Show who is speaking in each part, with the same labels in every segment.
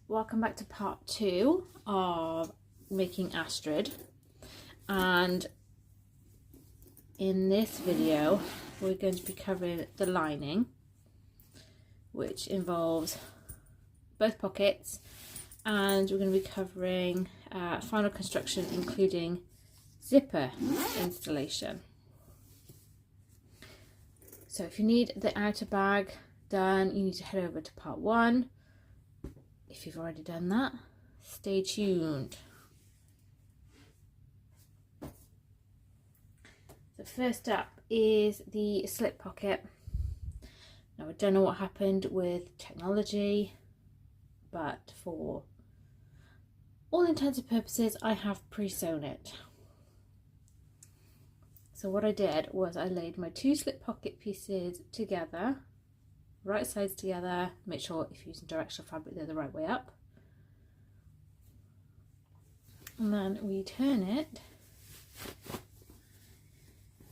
Speaker 1: welcome back to part 2 of making Astrid, and in this video we're going to be covering the lining, which involves both pockets, and we're going to be covering final construction including zipper installation. So if you need the outer bag done, you need to head over to part 1. If you've already done that, stay tuned. So first up is the slip pocket. Now I don't know what happened with technology, but for all intents and purposes I have pre-sewn it. So what I did was I laid my 2 slip pocket pieces together, right sides together. Make sure if you're using directional fabric they're the right way up, and then we turn it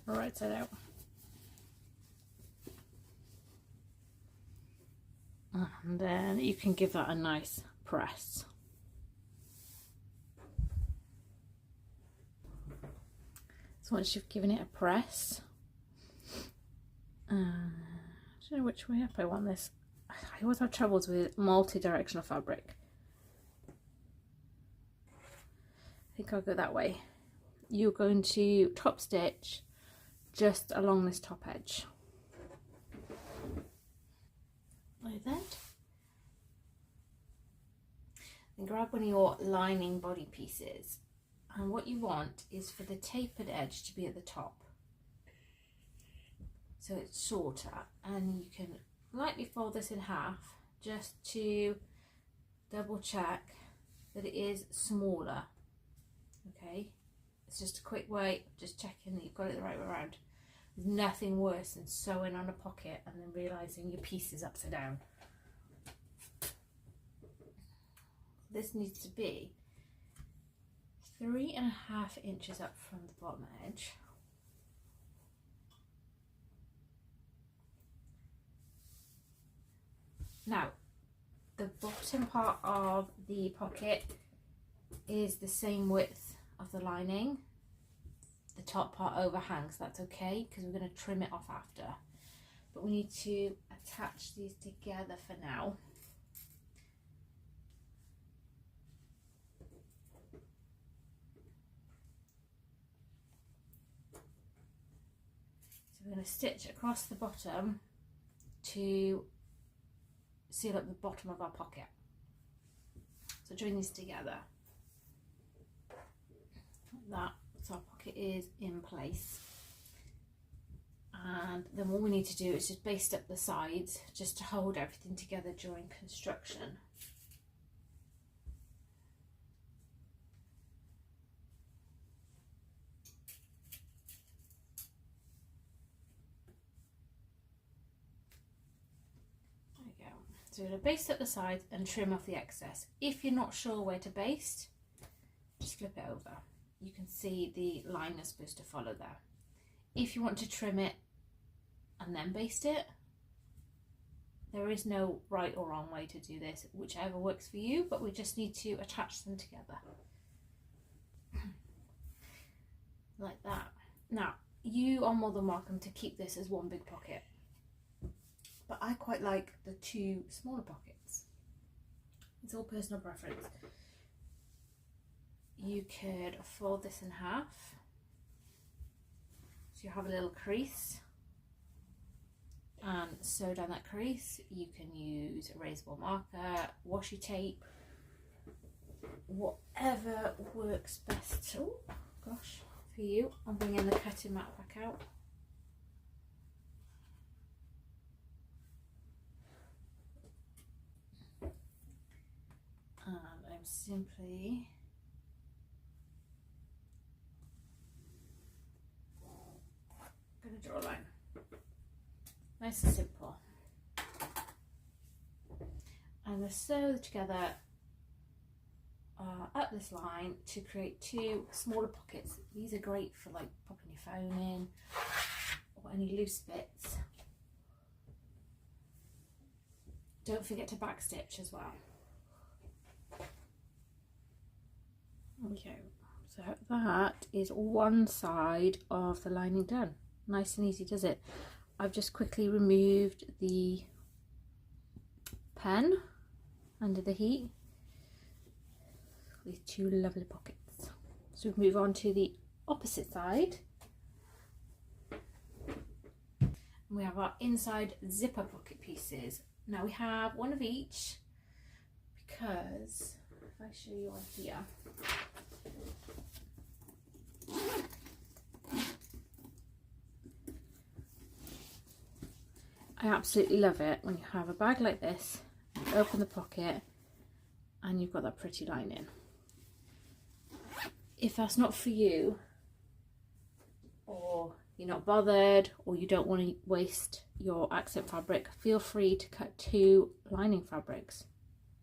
Speaker 1: right side out, and then you can give that a nice press. So once you've given it a press, I don't know which way up I want this. I always have troubles with multi-directional fabric. I think I'll go that way. You're going to top stitch just along this top edge, like that. Then grab one of your lining body pieces, and what you want is for the tapered edge to be at the top, so it's shorter, and you can lightly fold this in half just to double check that it is smaller. Okay, it's just a quick way of just checking that you've got it the right way around. There's nothing worse than sewing on a pocket and then realising your piece is upside down. This needs to be 3.5 inches up from the bottom edge. Now, the bottom part of the pocket is the same width of the lining. The top part overhangs, that's okay, because we're going to trim it off after. But we need to attach these together for now. So we're going to stitch across the bottom to seal up the bottom of our pocket. So join these together like that, so our pocket is in place. And then what we need to do is just baste up the sides just to hold everything together during construction. So we're going to baste up the sides and trim off the excess. If you're not sure where to baste, just flip it over. You can see the line is supposed to follow there. If you want to trim it and then baste it, there is no right or wrong way to do this, whichever works for you, but we just need to attach them together. Like that. Now, you are more than welcome to keep this as one big pocket, but I quite like the 2 smaller pockets. It's all personal preference. You could fold this in half, so you have a little crease, and sew down that crease. You can use erasable marker, washi tape, whatever works best. Oh gosh, for you. I'm bringing the cutting mat back out. And I'm simply going to draw a line. Nice and simple. I'm going to sew together up this line to create 2 smaller pockets. These are great for like popping your phone in or any loose bits. Don't forget to backstitch as well. Okay, so that is one side of the lining done. Nice and easy, does it? I've just quickly removed the pen under the heat with two lovely pockets. So we move on to the opposite side. We have our inside zipper pocket pieces. Now we have one of each because if I show you on here, I absolutely love it when you have a bag like this, you open the pocket and you've got that pretty lining. If that's not for you, or you're not bothered, or you don't want to waste your accent fabric, feel free to cut two lining fabrics.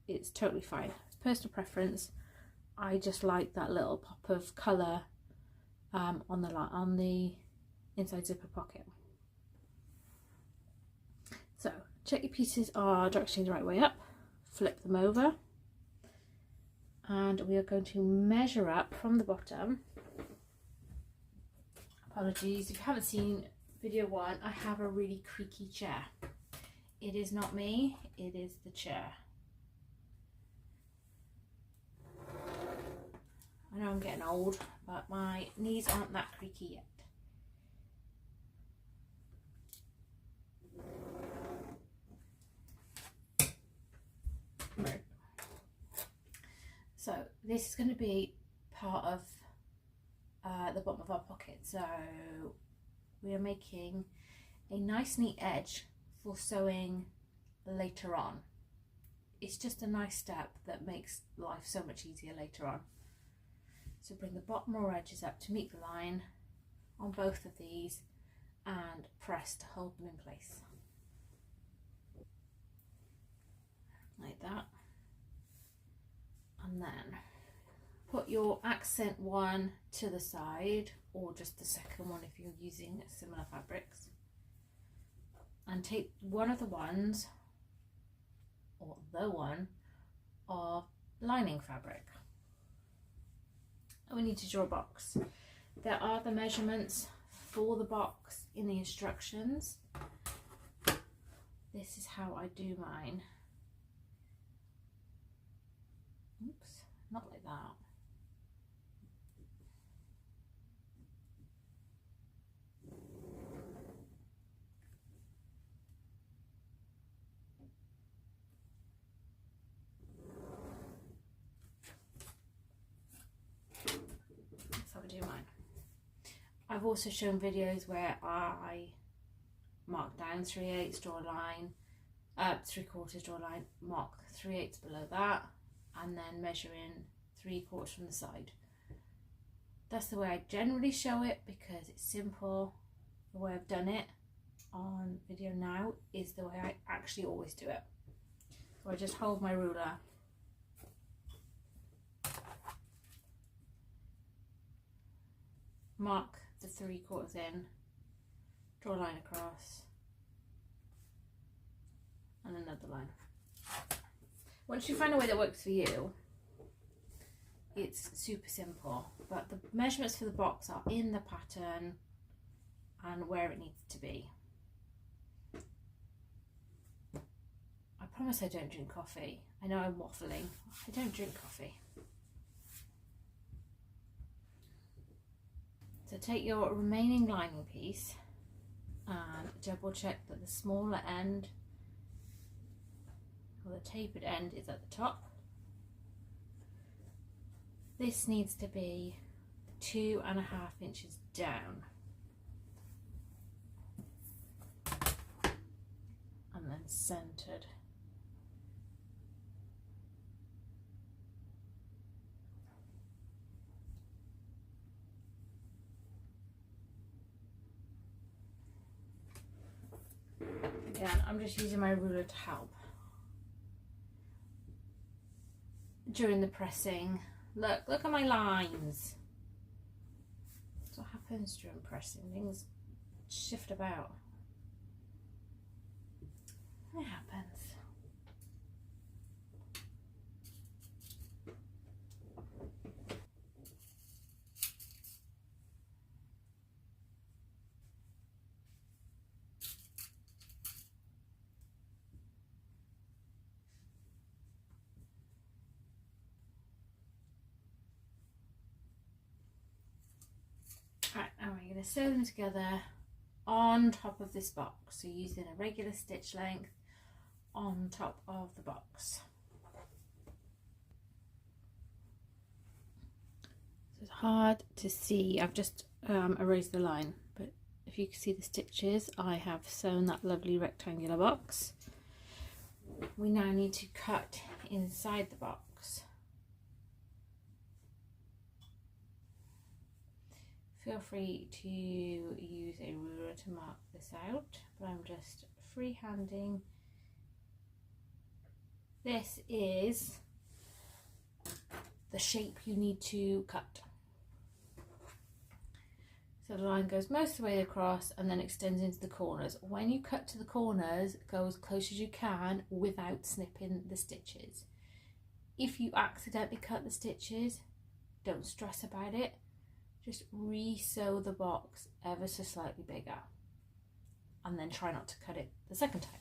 Speaker 1: It's totally fine. It's personal preference. I just like that little pop of colour on the inside zipper pocket. So check your pieces are directionally the right way up, flip them over, and we are going to measure up from the bottom. Apologies if you haven't seen video one, I have a really creaky chair. It is not me, it is the chair. I know I'm getting old, but my knees aren't that creaky yet. Right. So this is going to be part of the bottom of our pocket. So we are making a nice neat edge for sewing later on. It's just a nice step that makes life so much easier later on. So bring the bottom row edges up to meet the line on both of these and press to hold them in place. Like that. And then put your accent one to the side, or just the second one if you're using similar fabrics. And take one of the ones, or the one, of lining fabric. And we need to draw a box. There are the measurements for the box in the instructions. This is how I do mine. Oops, not like that. That's how I do mine. I've also shown videos where I mark down 3/8, draw a line, 3/4, draw a line, mark 3/8 below that, and then measure in 3/4 from the side. That's the way I generally show it because it's simple. The way I've done it on video now is the way I actually always do it. So I just hold my ruler, mark the 3/4 in, draw a line across, and another line. Once you find a way that works for you, it's super simple, but the measurements for the box are in the pattern and where it needs to be. I promise I don't drink coffee. I know I'm waffling. I don't drink coffee. So take your remaining lining piece and double check that the smaller end, or the tapered end, is at the top. This needs to be 2.5 inches down. And then centered. Again, I'm just using my ruler to help. During the pressing, look at my lines. That's what happens during pressing, things shift about. It happens. to sew them together on top of this box, so using a regular stitch length on top of the box. It's hard to see, I've just erased the line, but if you can see the stitches, I have sewn that lovely rectangular box. We now need to cut inside the box. Feel free to use a ruler to mark this out, but I'm just freehanding. This is the shape you need to cut. So the line goes most of the way across and then extends into the corners. When you cut to the corners, go as close as you can without snipping the stitches. If you accidentally cut the stitches, don't stress about it. Just re-sew the box ever so slightly bigger and then try not to cut it the second time.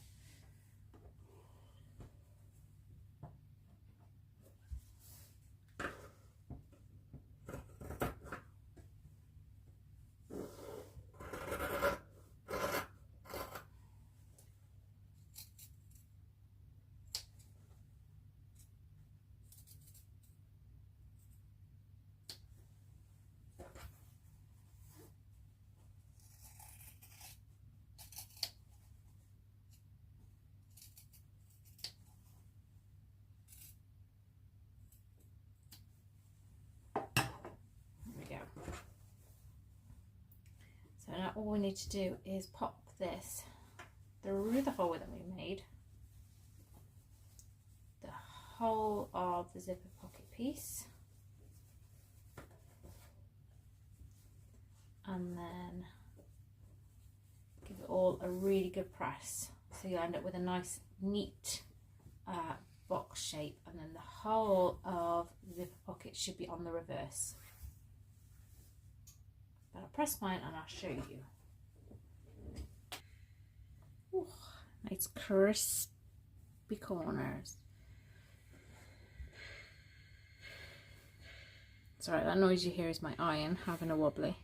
Speaker 1: So now all we need to do is pop this through the hole that we made, the whole of the zipper pocket piece, and then give it all a really good press so you end up with a nice neat box shape, and then the whole of the zipper pocket should be on the reverse. But I'll press mine and I'll show you. Ooh, nice crispy corners. Sorry, that noise you hear is my iron having a wobbly.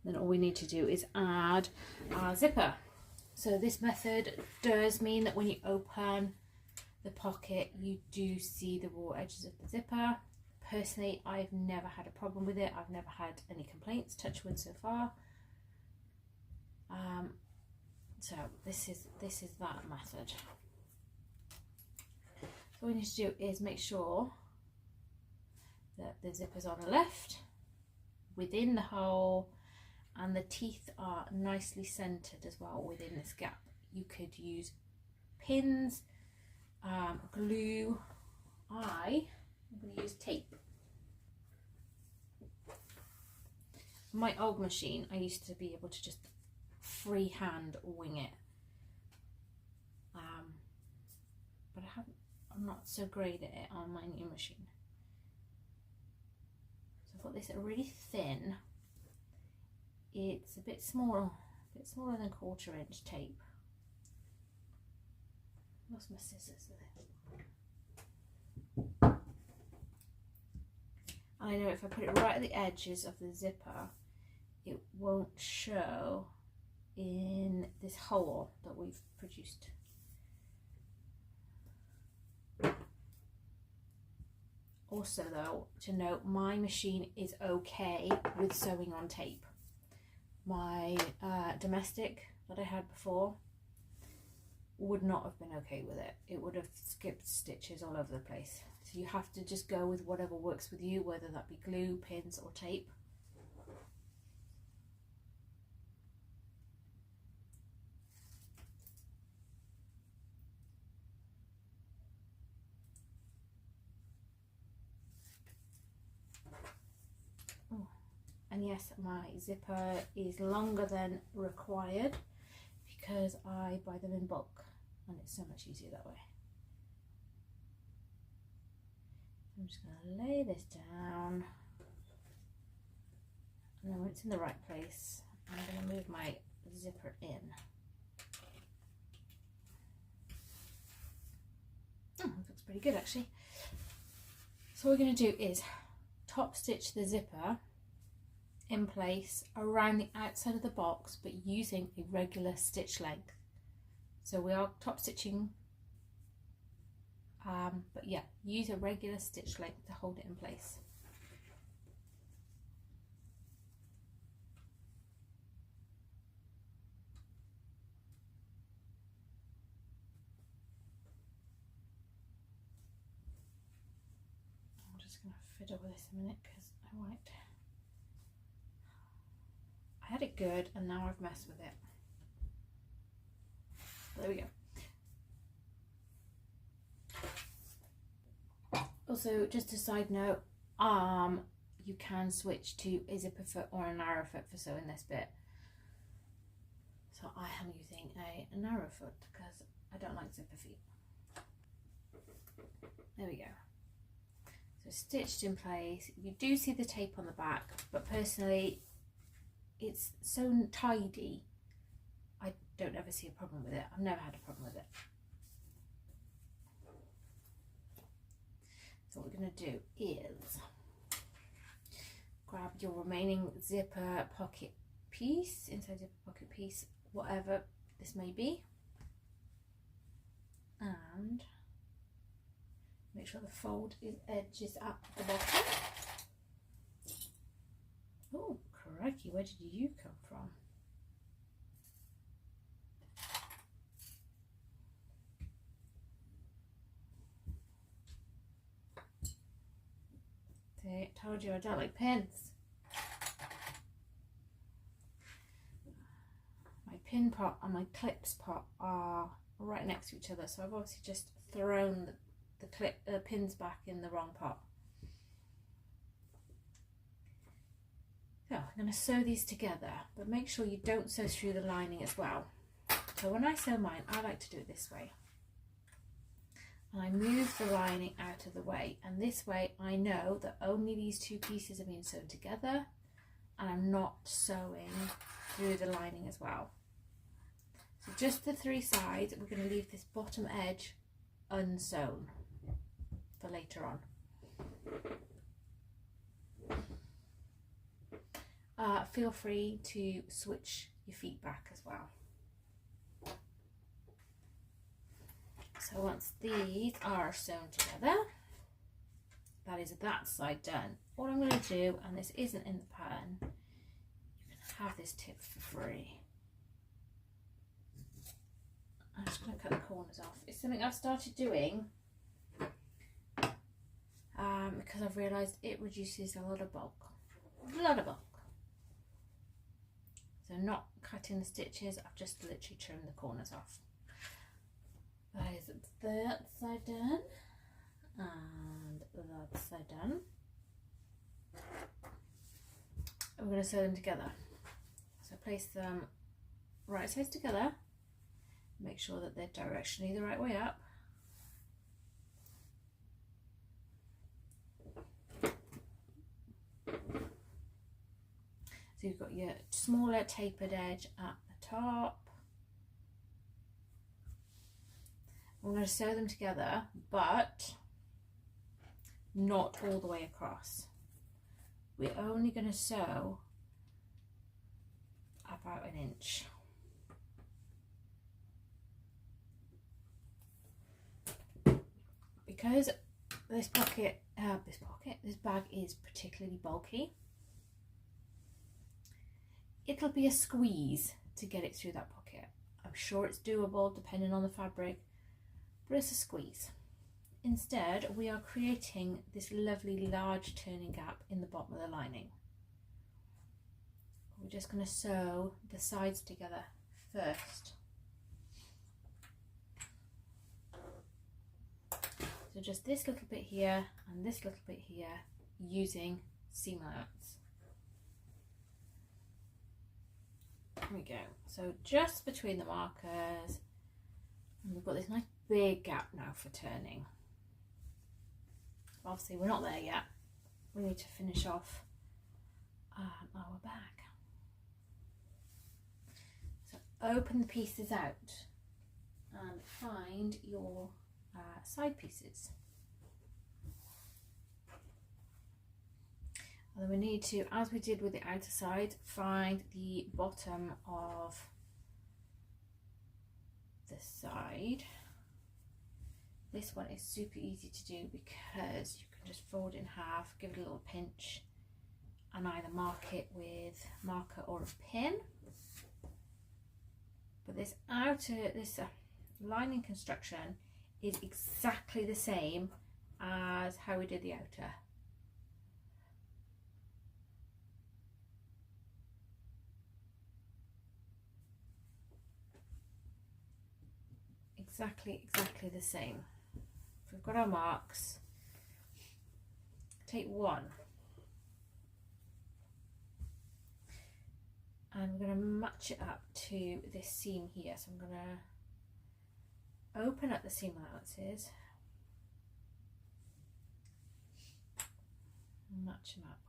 Speaker 1: Then all we need to do is add our zipper. So this method does mean that when you open the pocket, you do see the raw edges of the zipper. Personally, I've never had a problem with it. I've never had any complaints, touch wood, so far. So this is that method. So what we need to do is make sure that the zipper's on the left, within the hole, and the teeth are nicely centered as well within this gap. You could use pins, glue. I'm going to use tape. My old machine, I used to be able to just freehand wing it, but I'm not so great at it on my new machine. So I've got this really thin. It's a bit smaller than 1/4 inch tape. Lost my scissors there. I know if I put it right at the edges of the zipper, it won't show in this hole that we've produced. Also though, to note, my machine is okay with sewing on tape. My domestic that I had before would not have been okay with it. It would have skipped stitches all over the place. So you have to just go with whatever works with you, whether that be glue, pins or tape. Oh, and yes, my zipper is longer than required because I buy them in bulk and it's so much easier that way. I'm just going to lay this down, and then when it's in the right place, I'm going to move my zipper in. Oh, that looks pretty good actually. So what we're going to do is top stitch the zipper in place around the outside of the box, but using a regular stitch length. So we are top stitching, but yeah, use a regular stitch length to hold it in place. I'm just going to fiddle with this a minute because I had it good and now I've messed with it. There we go. Also, just a side note, you can switch to a zipper foot or a narrow foot for sewing this bit. So I am using a narrow foot because I don't like zipper feet. There we go. So stitched in place. You do see the tape on the back, but personally it's so tidy, I don't ever see a problem with it. I've never had a problem with it. So what we're going to do is grab your remaining zipper pocket piece, inside zipper pocket piece, whatever this may be, and make sure the fold edges at the bottom. Oh, crikey, where did you come from? See, told you I don't like pins. My pin pot and my clips pot are right next to each other, so I've obviously just thrown the pins back in the wrong pot. So I'm going to sew these together, but make sure you don't sew through the lining as well. So when I sew mine, I like to do it this way. And I move the lining out of the way, and this way I know that only these two pieces are being sewn together and I'm not sewing through the lining as well. So just the three sides, we're going to leave this bottom edge unsewn for later on. Feel free to switch your feet back as well. So once these are sewn together, that is that side done. What I'm going to do, and this isn't in the pattern, you can have this tip for free. I'm just going to cut the corners off. It's something I've started doing because I've realised it reduces a lot of bulk. So not cutting the stitches, I've just literally trimmed the corners off. That is that side done, and that side done. I'm going to sew them together. So place them right sides together, make sure that they're directionally the right way up. So you've got your smaller tapered edge at the top. I'm going to sew them together, but not all the way across. We're only going to sew about an inch. Because this bag is particularly bulky, it'll be a squeeze to get it through that pocket. I'm sure it's doable depending on the fabric, but it's a squeeze. Instead, we are creating this lovely large turning gap in the bottom of the lining. We're just going to sew the sides together first. So just this little bit here and this little bit here using seam allowance. There we go. So just between the markers, and we've got this nice big gap now for turning. Obviously we're not there yet. We need to finish off our bag. So open the pieces out and find your side pieces. And then we need to, as we did with the outer side, find the bottom of the side. This one is super easy to do because you can just fold it in half, give it a little pinch, and either mark it with marker or a pin. But this lining construction is exactly the same as how we did the outer. Exactly the same. If we've got our marks, take one and we're going to match it up to this seam here. So I'm going to open up the seam allowances, match them up.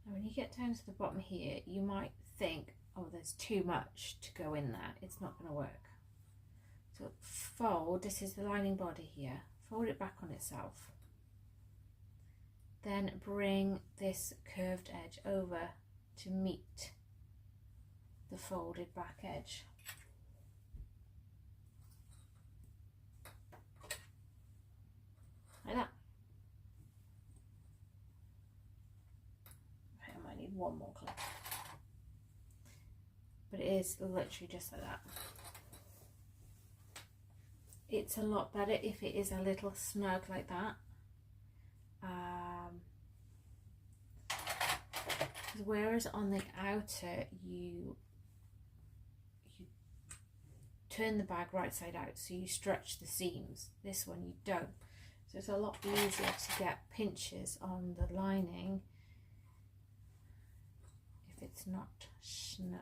Speaker 1: When you get down to the bottom here, you might think, oh, there's too much to go in there, it's not going to work. So fold, this is the lining body here, fold it back on itself. Then bring this curved edge over to meet the folded back edge. Like that. One more clip, but it is literally just like that. It's a lot better if it is a little snug like that, whereas on the outer you turn the bag right side out, so you stretch the seams. This one you don't, so it's a lot easier to get pinches on the lining it's not snug.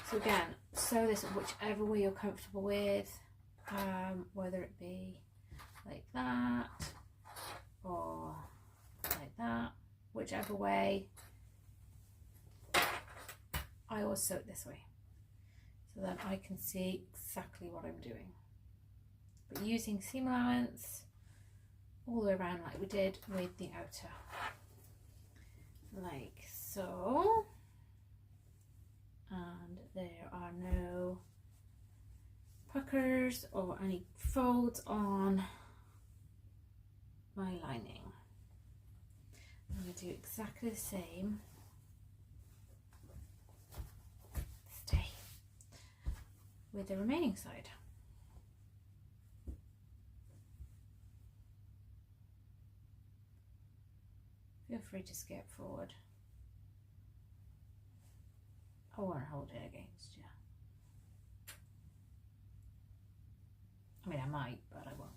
Speaker 1: So again, sew this whichever way you're comfortable with, whether it be like that or like that, whichever way. I always sew it this way so that I can see exactly what I'm doing. But using seam allowance all the way around like we did with the outer. Like so. And there are no puckers or any folds on my lining. I'm going to do exactly the same. With the remaining side. Feel free to skip forward. I won't hold it against you. I mean, I might, but I won't.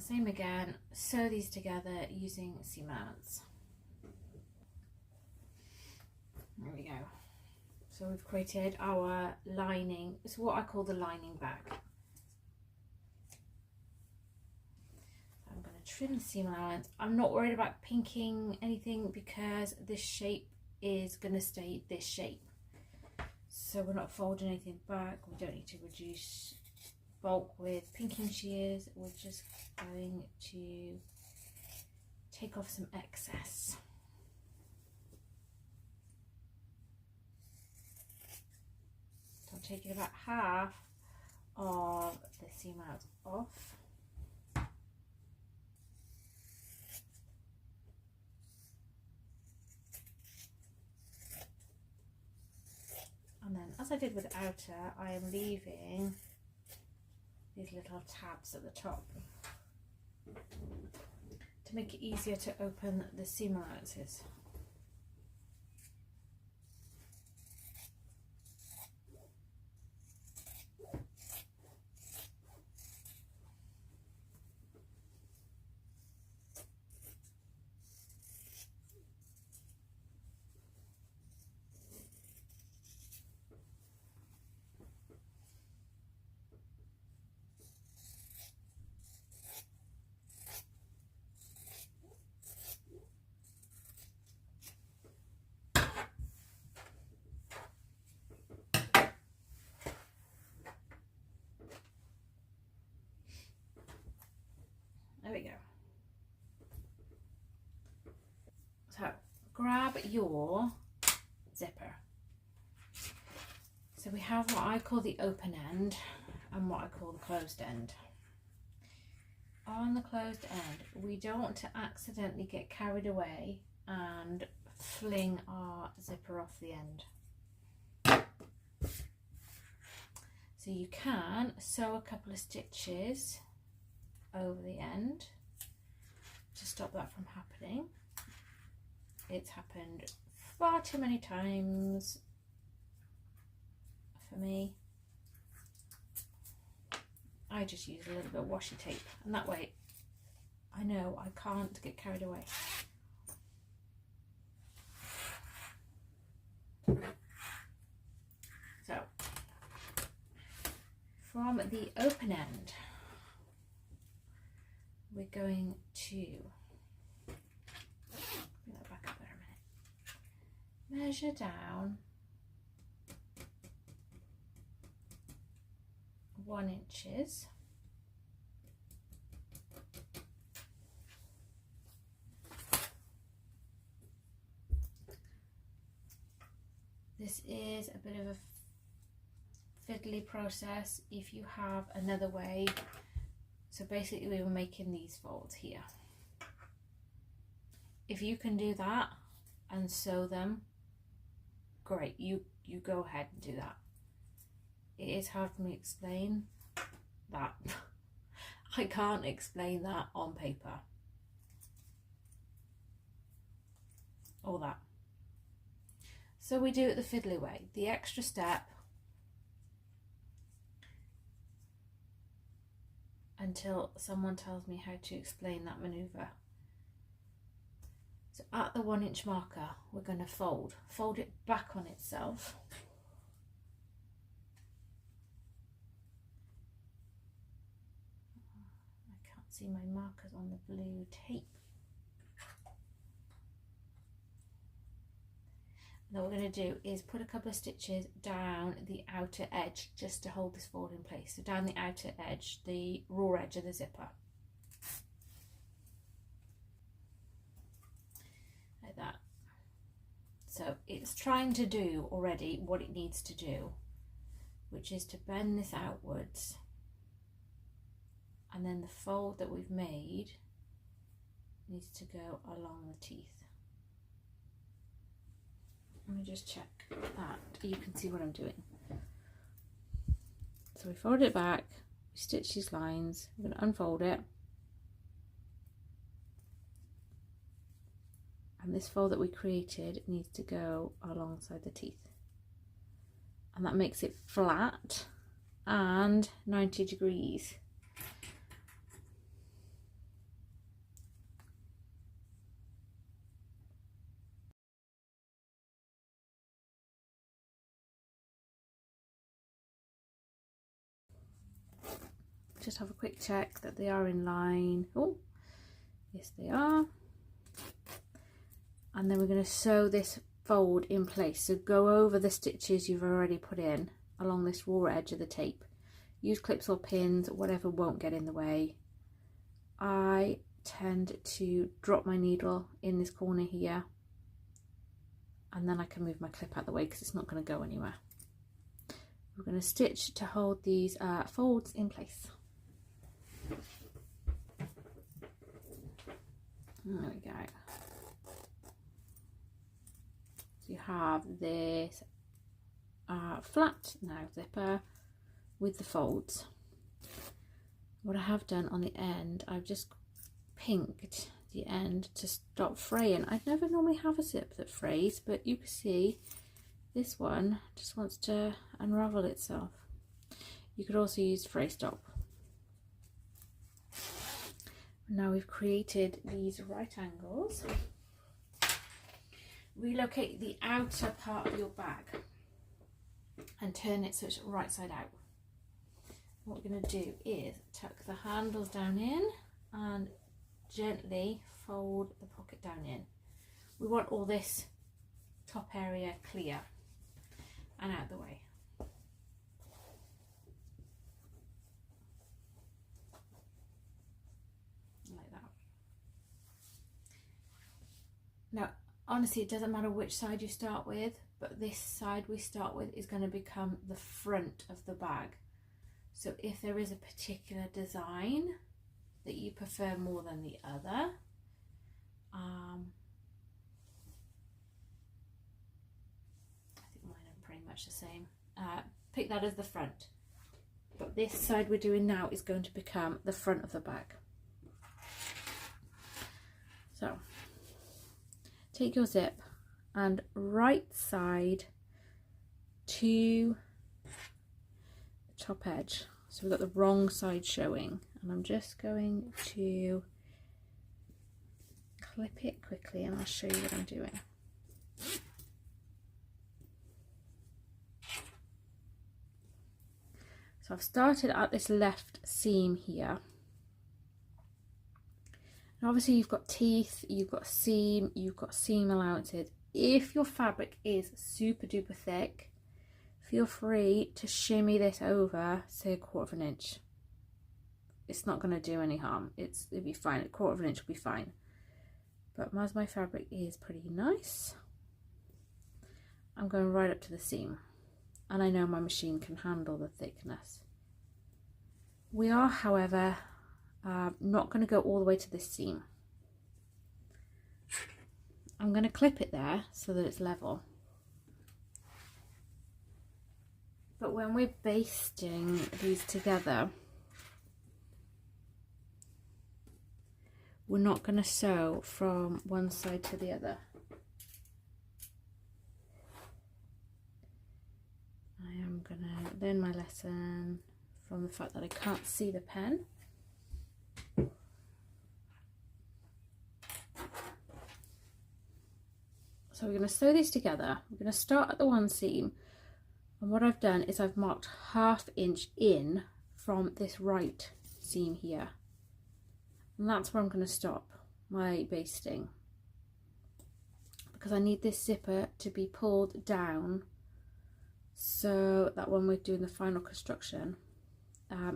Speaker 1: the same again, sew these together using seam allowance. There we go. So we've created our lining. It's what I call the lining bag. I'm going to trim the seam allowance. I'm not worried about pinking anything because this shape is going to stay this shape. So we're not folding anything back. We don't need to reduce bulk with pinking shears. We're just going to take off some excess. So I'm taking about half of the seam allowance off. And then, as I did with the outer, I am leaving these little tabs at the top to make it easier to open the seam allowances. There we go. So grab your zipper. So we have what I call the open end and what I call the closed end. On the closed end, we don't want to accidentally get carried away and fling our zipper off the end. So you can sew a couple of stitches over the end to stop that from happening. It's happened far too many times for me. I just use a little bit of washi tape, and that way I know I can't get carried away. So from the open end, we're going to bring that back up there a minute. Measure down 1 inches. This is a bit of a fiddly process if you have another way. So basically we were making these folds here. If you can do that and sew them, great, you go ahead and do that. It is hard for me to explain that. I can't explain that on paper. All that. So we do it the fiddly way, the extra step, until someone tells me how to explain that maneuver. So at the 1 inch marker, we're going to fold it back on itself. I can't see my markers on the blue tape. Now what we're going to do is put a couple of stitches down the outer edge just to hold this fold in place. So down the outer edge, the raw edge of the zipper. Like that. So it's trying to do already what it needs to do, which is to bend this outwards. And then the fold that we've made needs to go along the teeth. Let me just check that you can see what I'm doing. So we fold it back, we stitch these lines, I'm going to unfold it, and this fold that we created needs to go alongside the teeth, and that makes it flat and 90 degrees. just have a quick check that they are in line. Oh, yes they are. And then we're going to sew this fold in place. So go over the stitches you've already put in along this raw edge of the tape. Use clips or pins, whatever won't get in the way. I tend to drop my needle in this corner here, and then I can move my clip out of the way because it's not going to go anywhere. We're going to stitch to hold these folds in place. There we go. So you have this flat now zipper with the folds. What I have done on the end, I've just pinked the end to stop fraying. I never normally have a zip that frays, but you can see this one just wants to unravel itself. You could also use fray stop. Now we've created these right angles. Relocate the outer part of your bag and turn it so it's right side out. What we're going to do is tuck the handles down in and gently fold the pocket down in. We want all this top area clear and out of the way. Like that. Now honestly, it doesn't matter which side you start with, but this side we start with is going to become the front of the bag. So if there is a particular design that you prefer more than the other, I think mine are pretty much the same. Pick that as the front. But this side we're doing now is going to become the front of the bag. So take your zip and right side to the top edge. So we've got the wrong side showing, and I'm just going to clip it quickly and I'll show you what I'm doing. So I've started at this left seam here. And obviously you've got teeth, you've got seam allowances. If your fabric is super duper thick, feel free to shimmy this over, say 1/4 inch. It's not going to do any harm. It'll be fine. 1/4 inch will be fine. But as my fabric is pretty nice, I'm going right up to the seam. And I know my machine can handle the thickness. We are, however, not going to go all the way to this seam. I'm going to clip it there so that it's level. But when we're basting these together, we're not going to sew from one side to the other. I am going to learn my lesson from the fact that I can't see the pen. So we're going to sew these together. We're going to start at the one seam. And what I've done is I've marked 1/2 inch in from this right seam here. And that's where I'm going to stop my basting. Because I need this zipper to be pulled down so that when we're doing the final construction,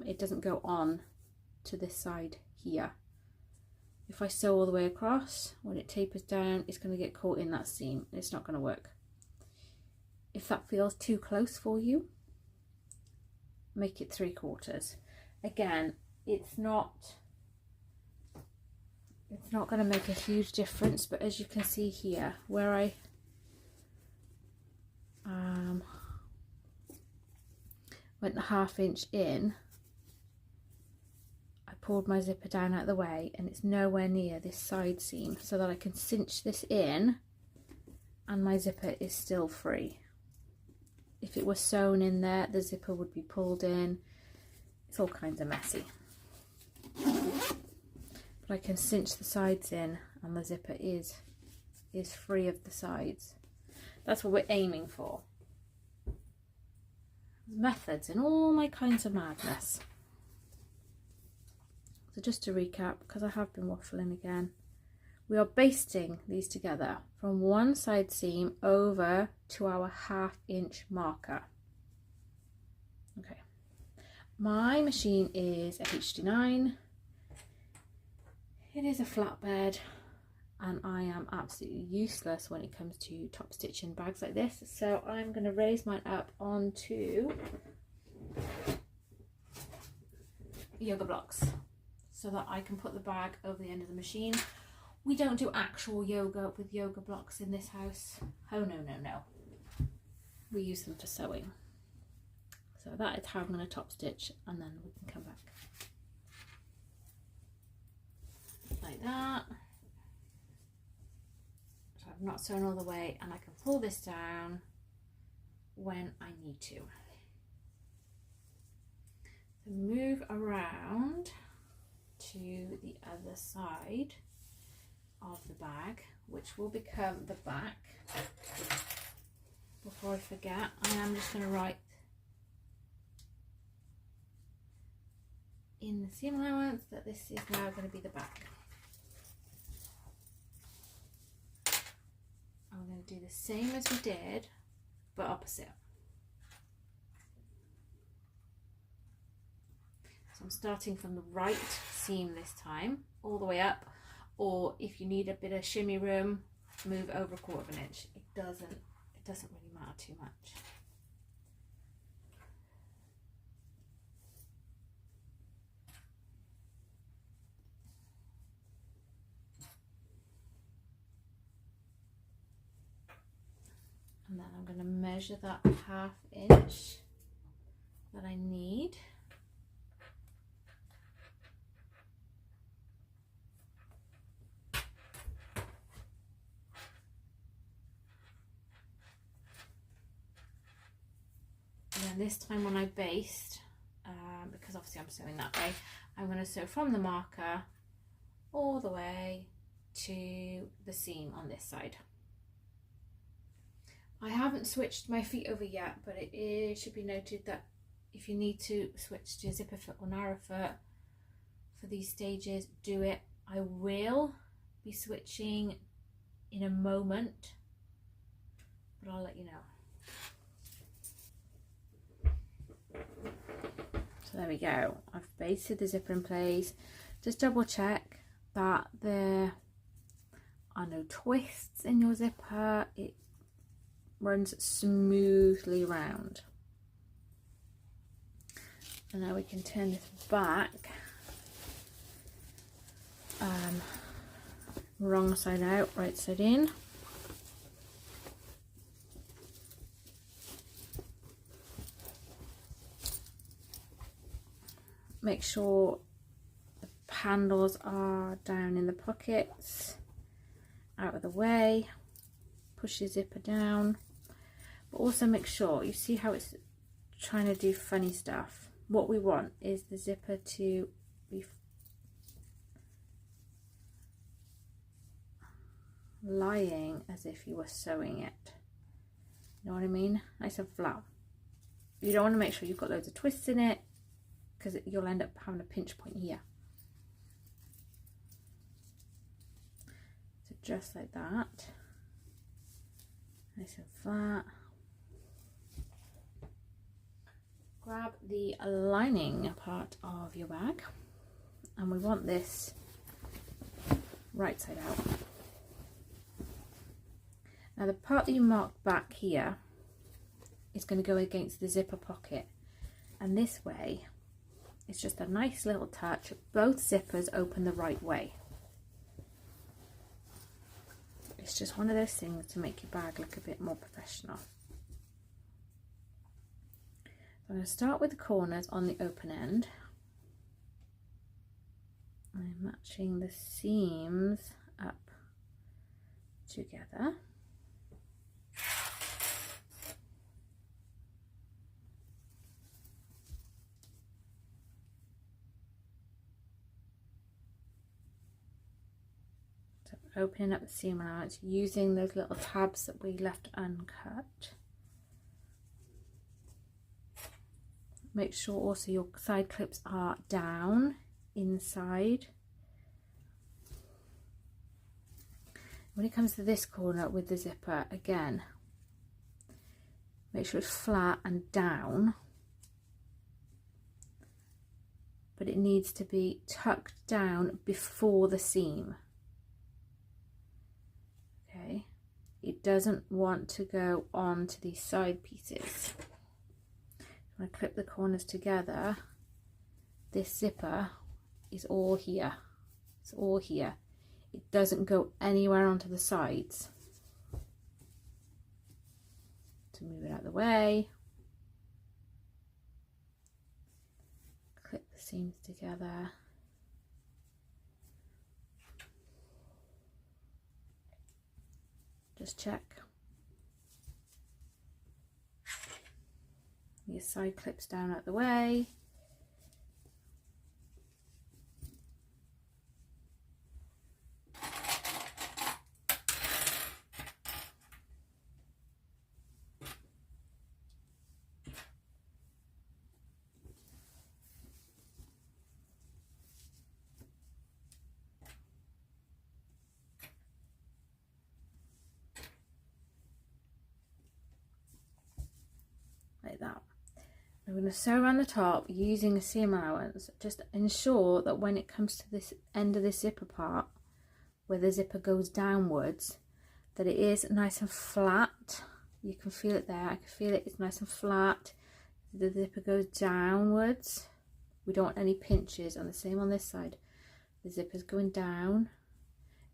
Speaker 1: it doesn't go on to this side here. If I sew all the way across, when it tapers down, it's going to get caught in that seam. It's not going to work. If that feels too close for you, make it 3/4. Again, it's not going to make a huge difference, but as you can see here, where I went the 1/2 inch in, I pulled my zipper down out of the way, and it's nowhere near this side seam, so that I can cinch this in and my zipper is still free. If it was sewn in there, the zipper would be pulled in. It's all kinds of messy. But I can cinch the sides in and the zipper is free of the sides. That's what we're aiming for. There's methods in all my kinds of madness. So just to recap, because I have been waffling again, we are basting these together from one side seam over to our 1/2 inch marker. Okay, my machine is a HD9. It is a flatbed, and I am absolutely useless when it comes to top stitching bags like this. So I'm going to raise mine up onto yoga blocks so that I can put the bag over the end of the machine. We don't do actual yoga with yoga blocks in this house. Oh no, no, no. We use them for sewing. So that is how I'm going to top stitch, and then we can come back. Like that. So I've not sewn all the way, and I can pull this down when I need to. So move around to the other side of the bag, which will become the back. Before I forget, I am just going to write in the seam allowance that this is now going to be the back. I'm going to do the same as we did, but opposite. So I'm starting from the right seam this time, all the way up, or if you need a bit of shimmy room, move over 1/4 inch. It doesn't really matter too much. And then I'm going to measure that 1/2 inch that I need. And then this time when I baste, because obviously I'm sewing that way, I'm going to sew from the marker all the way to the seam on this side. I haven't switched my feet over yet, but it should be noted that if you need to switch to zipper foot or narrow foot for these stages, do it. I will be switching in a moment, but I'll let you know. So there we go. I've basted the zipper in place. Just double check that there are no twists in your zipper. It runs smoothly round. And now we can turn this back, wrong side out, right side in. Make sure the handles are down in the pockets, out of the way. Push your zipper down, but also make sure you see how it's trying to do funny stuff. What we want is the zipper to be lying as if you were sewing it. You know what I mean? Nice and flat. You don't want to make sure you've got loads of twists in it, because you'll end up having a pinch point here. So just like that. Nice and flat. Grab the lining part of your bag, and we want this right side out. Now the part that you mark back here is going to go against the zipper pocket, and this way it's just a nice little touch. Both zippers open the right way. It's just one of those things to make your bag look a bit more professional. So I'm going to start with the corners on the open end. I'm matching the seams up together. So opening up the seam allowance using those little tabs that we left uncut. Make sure also your side clips are down inside. When it comes to this corner with the zipper, again, make sure it's flat and down, but it needs to be tucked down before the seam. Okay, it doesn't want to go on to these side pieces. When I clip the corners together, this zipper is all here. It's all here. It doesn't go anywhere onto the sides. To move it out of the way. Clip the seams together. Just check. Your side clips down out the way. Like that. I'm going to sew around the top using a seam allowance. Just ensure that when it comes to this end of the zipper part, where the zipper goes downwards, that it is nice and flat. You can feel it there. I can feel it. It's nice and flat. The zipper goes downwards. We don't want any pinches. And the same on this side. The zipper's going down.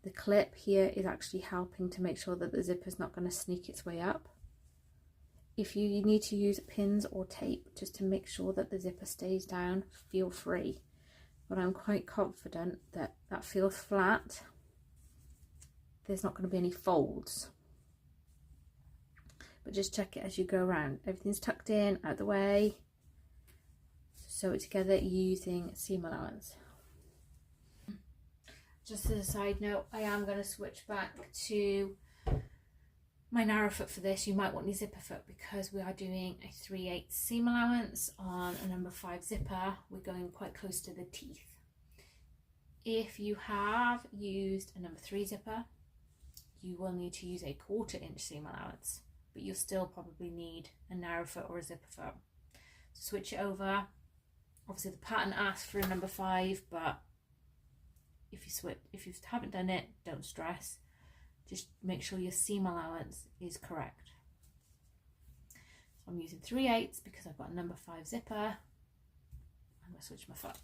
Speaker 1: The clip here is actually helping to make sure that the zipper's not going to sneak its way up. If you need to use pins or tape just to make sure that the zipper stays down, feel free. But I'm quite confident that that feels flat. There's not going to be any folds. But just check it as you go around. Everything's tucked in, out the way. Sew it together using seam allowance. Just as a side note, I am going to switch back to my narrow foot for this. You might want your zipper foot because we are doing a 3/8 seam allowance on a number 5 zipper. We're going quite close to the teeth. If you have used a number 3 zipper, you will need to use a 1/4 inch seam allowance, but you'll still probably need a narrow foot or a zipper foot. So switch it over. Obviously the pattern asks for a number 5, but if you haven't done it, don't stress. Just make sure your seam allowance is correct. So I'm using 3/8 because I've got a number 5 zipper. I'm going to switch my foot.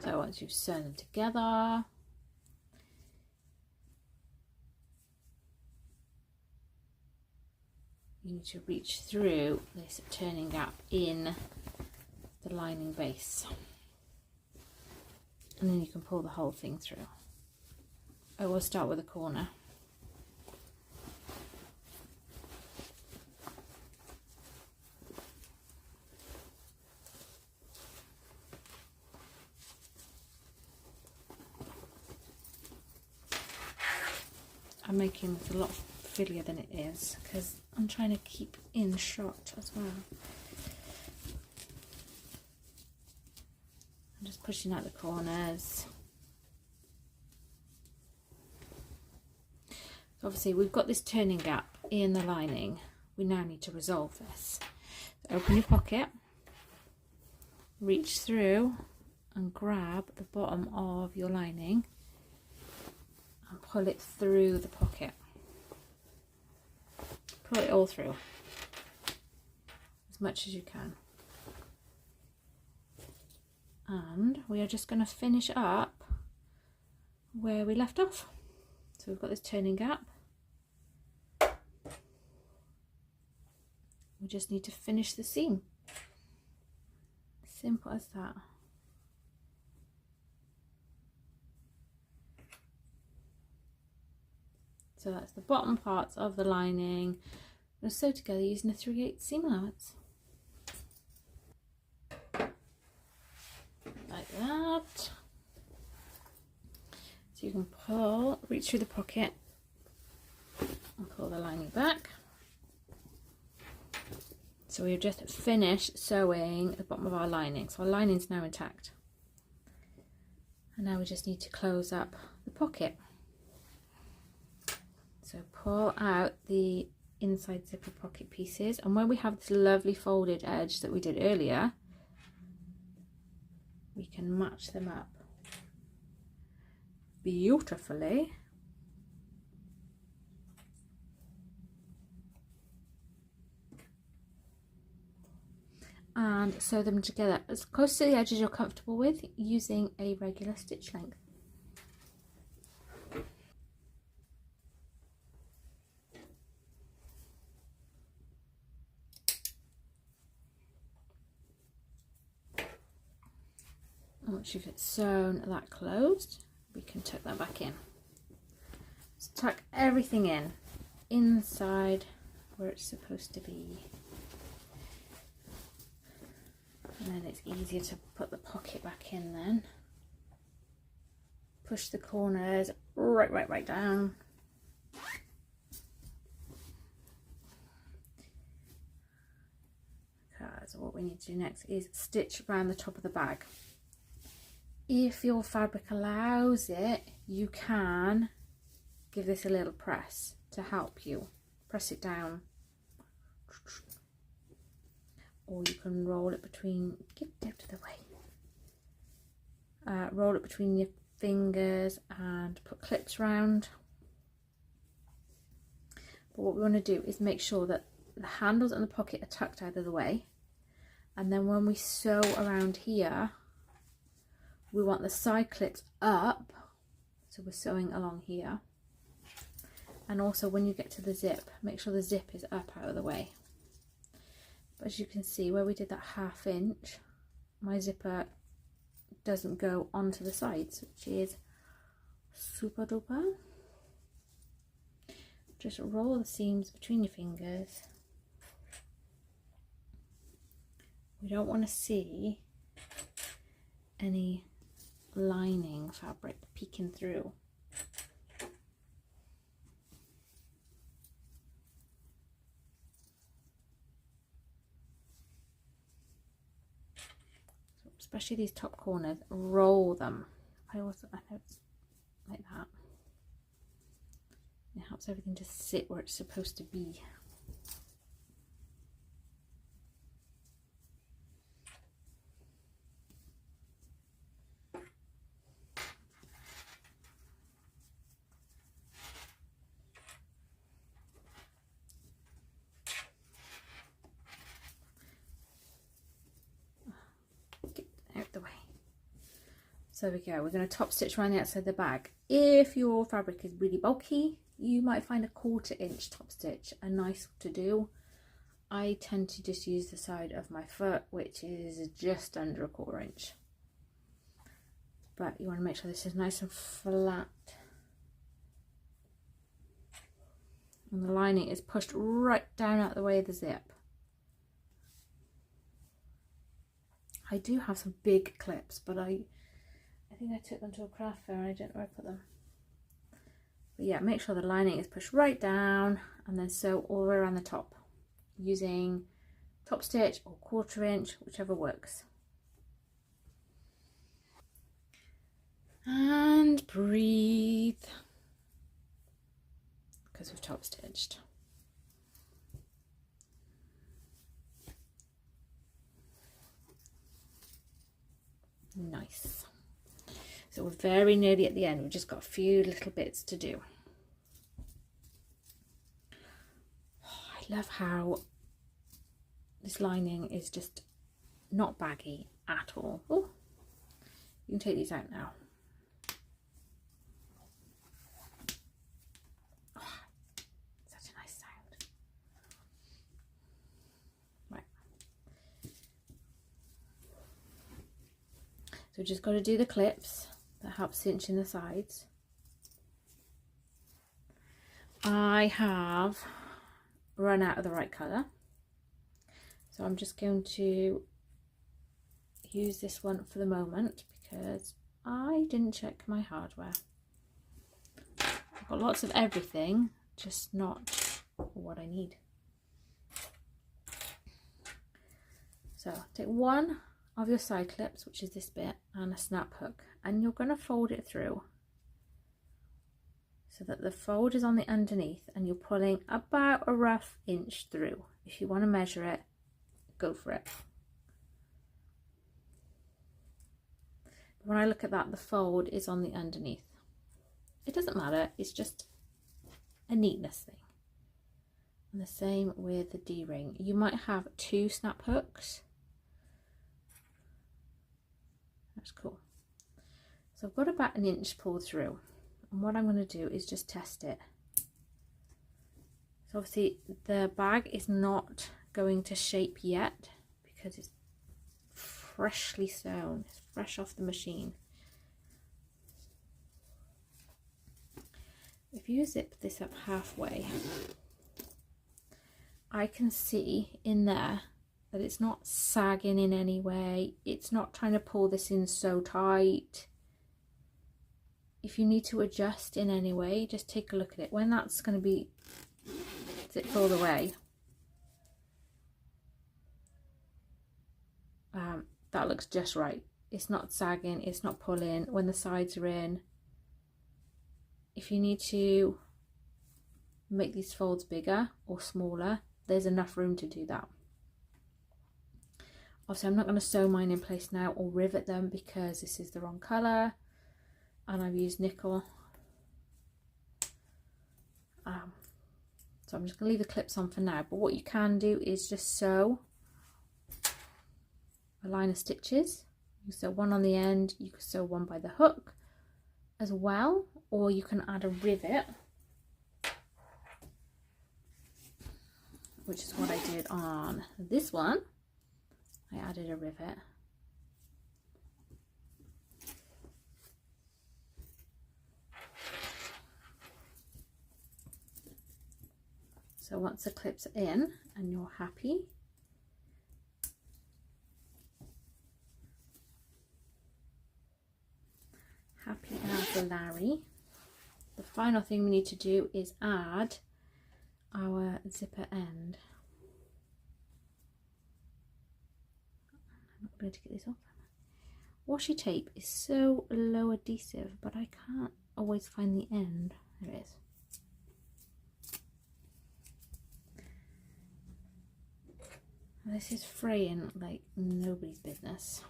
Speaker 1: So once you've sewn them together, you need to reach through this turning gap in the lining base. And then you can pull the whole thing through. I will start with a corner. I'm making this a lot frillier than it is because I'm trying to keep in shot as well. I'm just pushing out the corners. So obviously we've got this turning gap in the lining. We now need to resolve this. So open your pocket, reach through and grab the bottom of your lining and pull it through the pocket. Pull it all through as much as you can. And we are just going to finish up where we left off. So we've got this turning gap. We just need to finish the seam. Simple as that. So that's the bottom parts of the lining. We'll sew together using a 3/8 seam allowance. Like that. So you can reach through the pocket and pull the lining back. So we've just finished sewing the bottom of our lining. So our lining's now intact. And now we just need to close up the pocket. So pull out the inside zipper pocket pieces, and when we have this lovely folded edge that we did earlier, we can match them up beautifully. And sew them together as close to the edge as you're comfortable with, using a regular stitch length. Once you've sewn that closed, we can tuck that back in. So tuck everything in inside where it's supposed to be. And then it's easier to put the pocket back in then. Push the corners right down. Because what we need to do next is stitch around the top of the bag. If your fabric allows it, you can give this a little press to help you. Press it down. Or you can roll it between, get out of the way. Roll it between your fingers and put clips round. But what we want to do is make sure that the handles and the pocket are tucked out of the way. And then when we sew around here, we want the side clips up. So we're sewing along here. And also when you get to the zip, make sure the zip is up out of the way. But as you can see, where we did that 1/2 inch, my zipper doesn't go onto the sides, which is super duper. Just roll the seams between your fingers. We don't want to see any lining fabric peeking through. Especially these top corners, roll them. I know it's like that. It helps everything to sit where it's supposed to be. So there we go, we're going to top stitch around the outside of the bag. If your fabric is really bulky, you might find a 1/4 inch top stitch a nice to do. I tend to just use the side of my foot, which is just under a 1/4 inch. But you want to make sure this is nice and flat. And the lining is pushed right down out of the way of the zip. I do have some big clips, but I think I took them to a craft fair and I don't know where I put them. But yeah, make sure the lining is pushed right down and then sew all the way around the top using top stitch or 1/4 inch, whichever works. And breathe, because we've top stitched. Nice. So we're very nearly at the end. We've just got a few little bits to do. Oh, I love how this lining is just not baggy at all. Oh, you can take these out now. Oh, such a nice sound. Right. So we've just got to do the clips that help cinch in the sides. I have run out of the right colour, so I'm just going to use this one for the moment because I didn't check my hardware. I've got lots of everything, just not what I need. So take one of your side clips, which is this bit, and a snap hook, and you're going to fold it through so that the fold is on the underneath, and you're pulling about a rough inch through. If you want to measure it, go for it. When I look at that, the fold is on the underneath. It doesn't matter, it's just a neatness thing. And the same with the D-ring. You might have 2 snap hooks. That's cool. So I've got about an inch pulled through, and what I'm going to do is just test it. So obviously the bag is not going to shape yet because it's freshly sewn, it's fresh off the machine. If you zip this up halfway, I can see in there that it's not sagging in any way. It's not trying to pull this in so tight. If you need to adjust in any way, just take a look at it. When that's going to be zipped all the way, that looks just right. It's not sagging, it's not pulling when the sides are in. If you need to make these folds bigger or smaller, there's enough room to do that. Obviously I'm not going to sew mine in place now or rivet them because this is the wrong colour and I've used nickel. So I'm just going to leave the clips on for now, but what you can do is just sew a line of stitches. You sew one on the end, you can sew one by the hook as well, or you can add a rivet, which is what I did on this one. I added a rivet. So once the clips are in and you're happy, as Larry, the final thing we need to do is add our zipper end. I'm not going to get this off. Washi tape is so low adhesive, but I can't always find the end. There it is. This is fraying like nobody's business.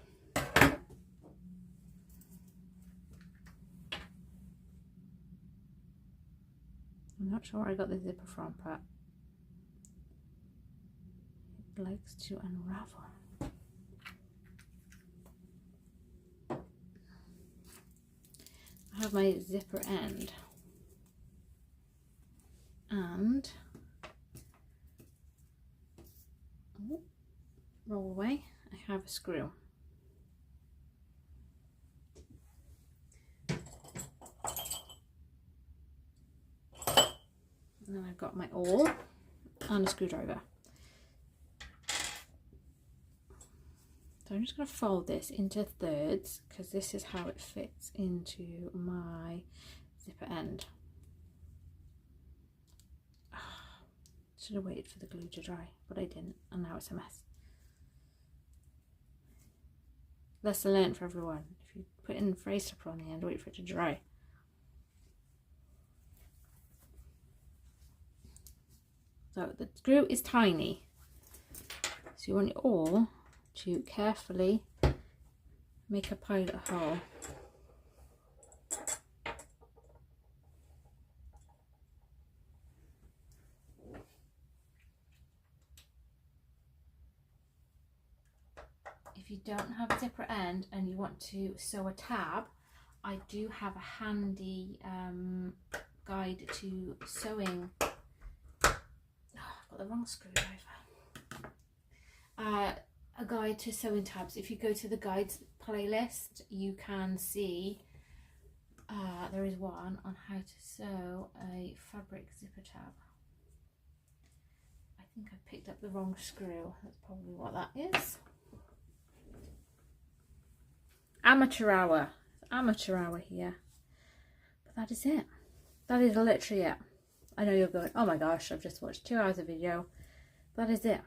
Speaker 1: I'm not sure where I got the zipper from, but it likes to unravel. I have my zipper end and roll away. I have a screw. And then I've got my awl and a screwdriver. So I'm just going to fold this into thirds because this is how it fits into my zipper end. Should have waited for the glue to dry, but I didn't, and now it's a mess. Lesson learned for everyone. If you put in phrase stopper on the end, wait for it to dry. So the screw is tiny, so you want your awl to carefully make a pilot hole. If you don't have a zipper end and you want to sew a tab, I do have a handy guide to sewing. I've got the wrong screwdriver. A guide to sewing tabs. If you go to the guides playlist, you can see there is one on how to sew a fabric zipper tab. I think I picked up the wrong screw. That's probably what that is. Amateur hour. Amateur hour here. But that is it. That is literally it. I know you're going, oh my gosh, I've just watched 2 hours of video. That is it.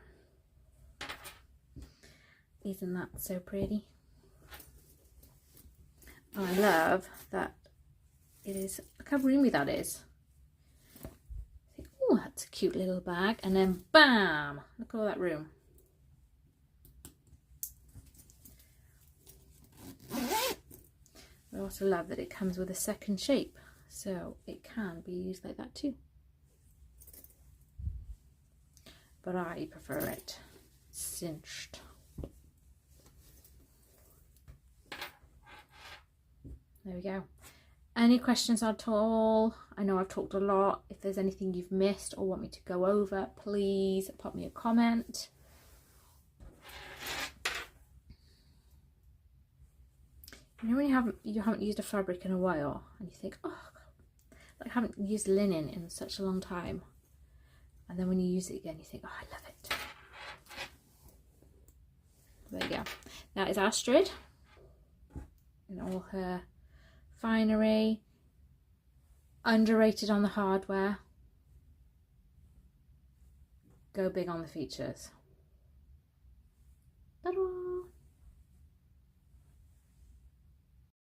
Speaker 1: Isn't that so pretty? I love that it is, look how roomy that is. Oh, that's a cute little bag. And then bam, look at all that room. I also love that it comes with a second shape, so it can be used like that too. But I prefer it cinched. There we go. Any questions at all? I know I've talked a lot. If there's anything you've missed or want me to go over, please pop me a comment. You know when you haven't used a fabric in a while and you think, oh, I haven't used linen in such a long time. And then when you use it again, you think, oh, I love it. There you go. That is Astrid in all her finery. Underrated on the hardware. Go big on the features. Ta-da!